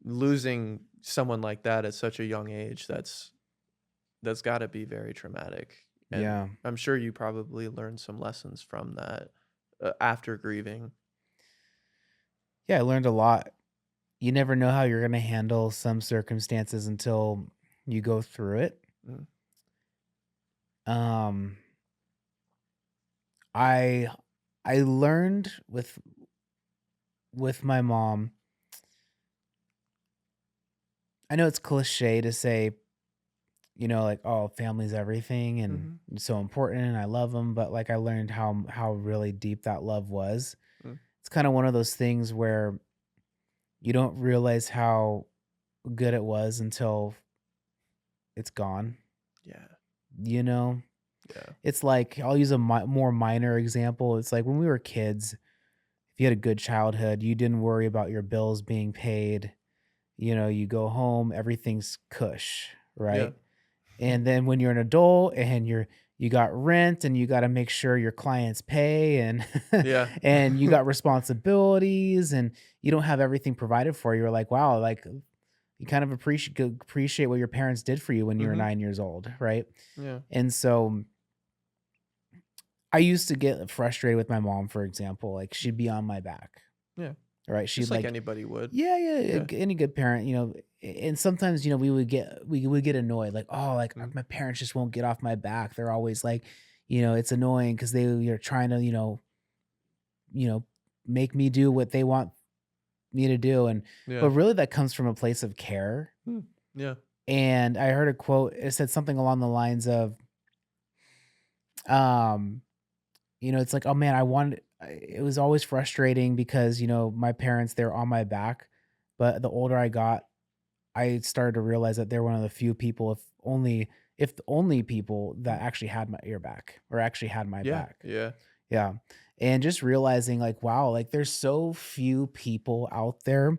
losing someone like that at such a young age, that's got to be very traumatic. And Yeah. I'm sure you probably learned some lessons from that after grieving. Yeah, I learned a lot. You never know how you're gonna handle some circumstances until you go through it. Mm, Um, I I learned with my mom. I know it's cliche to say, like, "Oh, family's everything and mhm, it's so important and I love them," but, like, I learned how really deep that love was. mm, It's kinda one of those things where you don't realize how good it was until it's gone, yeah, you know? yeah, It's like I'll use a more minor example. It's like when we were kids, if you had a good childhood, you didn't worry about your bills being paid. You go home, everything's cush, yeah, right? And then when you're an adult and you got rent and you got to make sure your clients pay and yeah, and you got responsibilities and you don't have everything provided for you. You're like, wow, like you kind of appreciate what your parents did for you when you were hmm 9 years old, right? yeah, And so I used to get frustrated with my mom, for example, like she'd be on my back, yeah. right? She'd Just like like, anybody would. yeah, yeah, Yeah. any good parent, and sometimes, we would get annoyed, like, oh, like Mm, my parents just won't get off my back. They're always like, it's annoying because you're trying to, you know, make me do what they want me to do. But yeah. really that comes from a place of care. Mm, yeah. And I heard a quote, it said something along the lines of, um, it's like, "Oh, man, it was always frustrating because, my parents, they're on my back, but the older I got, I started to realize that they're one of the few people, if the only people that Mm, actually had my ear back or actually had my yeah. back." Yeah. Yeah, and just realizing, like, wow, like, there's so few people out there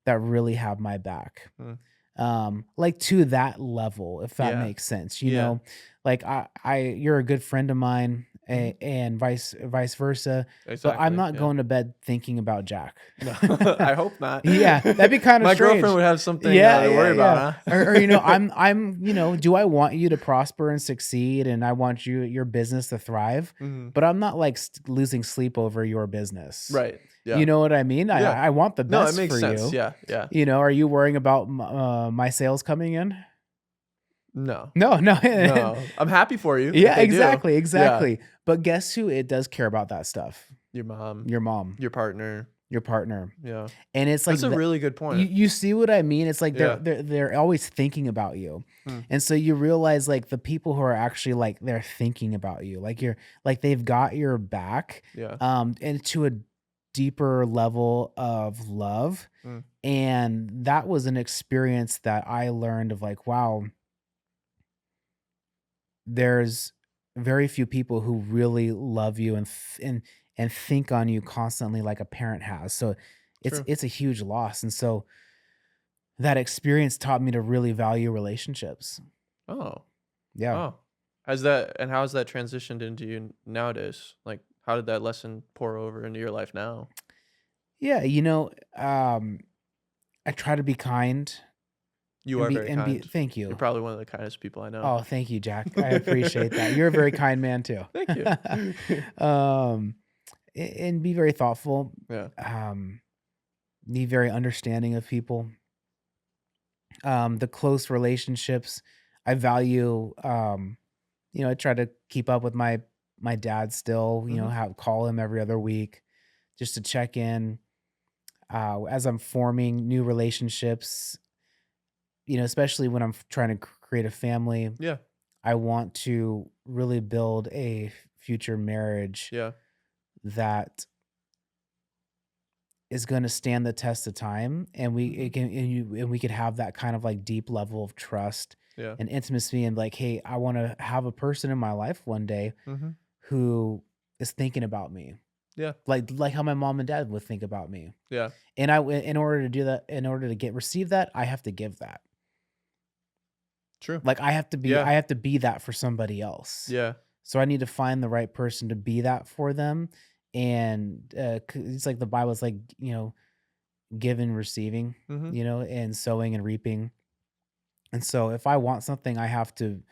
that really have my back. Mm, Like, to that level, if that yeah. makes sense, Yeah. Like, you're a good friend of mine, Mhm. and vice versa, but I'm Exactly, not yeah. going to bed thinking about Jack. No, I hope not. Yeah, that'd be kinda My girlfriend strange. would have something, Yeah, to yeah, worry yeah. about, Or, huh? do I want you to prosper and succeed, and I want your business to thrive, Mhm. but I'm not, like, losing sleep over your business. Right. You Yeah. know what I mean? I Yeah. I want the No, it best makes for sense. you. Yeah, yeah. Are you worrying about my sales coming in? No. No, no. No. I'm happy for you if Yeah, they do. exactly, Yeah. exactly. But guess who it does care about that stuff? Your mom, Your mom, your partner. your partner. Yeah. And it's like That's a really good you point. you see what I mean? It's like they're Yeah. they're they're always thinking about you. Mm, And so you realize, like, the people who are actually, like, they're thinking about you, like, they've got your back, yeah. and to a deeper level of love. Mm, And that was an experience that I learned of, like, wow, there's very few people who really love you and think on you constantly like a parent has. So it's true. it's a huge loss. And so that experience taught me to really value relationships. Oh. Yeah. Oh. How has that transitioned into you nowadays? Like, how did that lesson pour over into your life now? Yeah, I try to be kind You and are be very and be kind. thank You're you. probably one of the kindest people I know. Oh, thank you, Jack. I appreciate that. You're a very kind man too. Thank you. um and be very thoughtful. Yeah. Um be very understanding of people. The close relationships I value. I try to keep up with my dad still, Mhm. have call him every other week just to check in. As I'm forming new relationships, especially when I'm trying to create a family, Yeah. I want to really build a future marriage Yeah. that is going to stand the test of time, and Mhm. we could have that kind of like deep level of trust Yeah. and intimacy, and like, hey, I want to have a person in my life one day Mhm. who is thinking about me, Yeah. like how my mom and dad would think about me. Yeah. And in order to do that, in order to get receive that, I have to give that. True. Like, Yeah. I have to be that for somebody else. Yeah. So I need to find the right person to be that for them. And it's like the Bible's like, giving, receiving, Mhm. and sowing and reaping. And so if I want something, I have to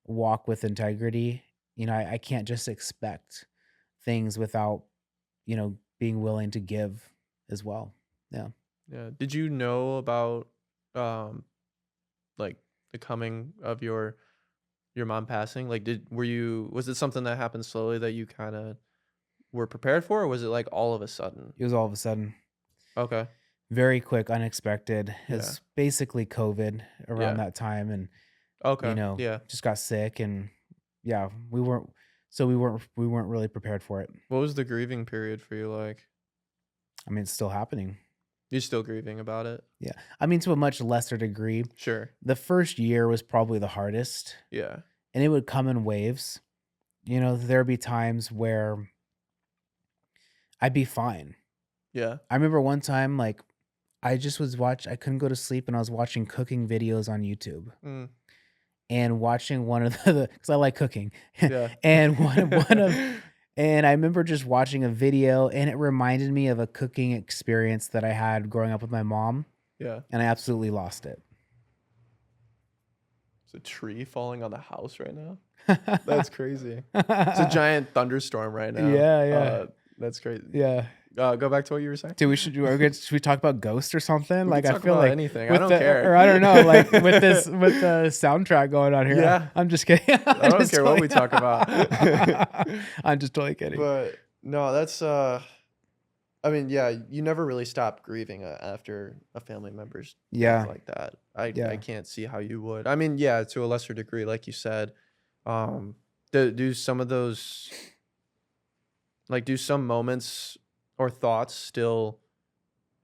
walk with integrity. I can't just expect things without, being willing to give as well. Yeah. Yeah. Did you know about um like the coming of your mom passing? Like was it something that happened slowly that you kind of were prepared for, or was it like all of a sudden? It was all of a sudden Okay. very quick, unexpected. Yeah. It's basically COVID around Yeah. that time. And, Okay. Yeah. just got sick. And yeah, we weren't really prepared for it. What was the grieving period for you like? I mean, it's still happening. You still grieving about it? Yeah. I mean, to a much lesser degree. Sure. The first year was probably the hardest, Yeah. and it would come in waves. There'd be times where I'd be fine. Yeah. I remember one time, like, I couldn't go to sleep, and I was watching cooking videos on YouTube Mm. and watching one of the, because I like cooking, Yeah. and one of, and I remember just watching a video, and it reminded me of a cooking experience that I had growing up with my mom, Yeah. and I absolutely lost it. It's a tree falling on the house right now. That's crazy. It's a giant thunderstorm right now. Yeah, yeah. That's crazy. Yeah. Go back to what you were saying. Should we talk about Ghost or something? We Like, can I talk feel about like anything. I with don't the, care. or I don't know, like with the soundtrack going on here. Yeah. I'm just kidding. I don't care what we talk about. I'm just totally kidding. But no, that's I mean, yeah, you never really stop grieving after a family member's death Yeah. like that. I Yeah. can't see how you would. I mean, yeah, to a lesser degree, like you said. Do some of those, like, do some moments or thoughts still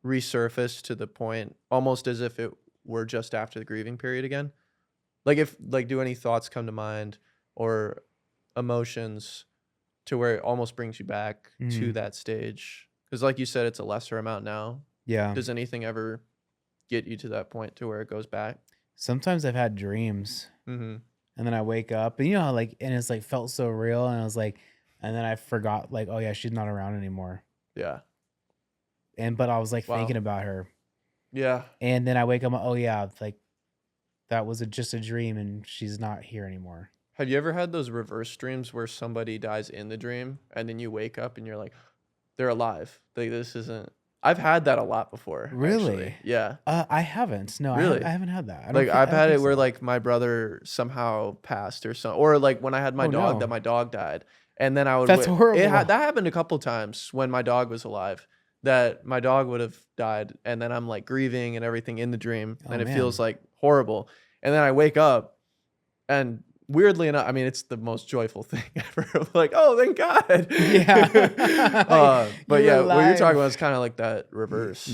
resurface to the point almost as if it were just after the grieving period again? Do any thoughts come to mind or emotions to where it almost brings you back to Mhm. that stage? Because like you said, it's a lesser amount now. Yeah. Does anything ever get you to that point to where it goes back? Sometimes I've had dreams, Mm-hmm. and then I wake up, and how, like, and it's like felt so real, and I was like, and then I forgot, like, oh yeah, she's not around anymore. Yeah. But I was like Wow. thinking about her, Yeah. and then I wake up, oh yeah, like that was just a dream, and she's not here anymore. Have you ever had those reverse dreams where somebody dies in the dream and then you wake up and you're like, they're alive? Like, this isn't. I've had that a lot before. Really? Actually. Yeah. I haven't. No, Really? I haven't had that. Like, I've I don't had think it where so. like my brother somehow passed or something, or like when I had my Oh dog, no, that my dog died, and then I would. that's horrible. That happened a couple times when my dog was alive. That my dog would have died, and then I'm like grieving and everything in the dream, Oh and it feels man. like horrible. And then I wake up, and weirdly enough, I mean, it's the most joyful thing ever. I'm like, oh, thank God. Yeah. But You're yeah, what you're talking alive. about is kind of like that reverse.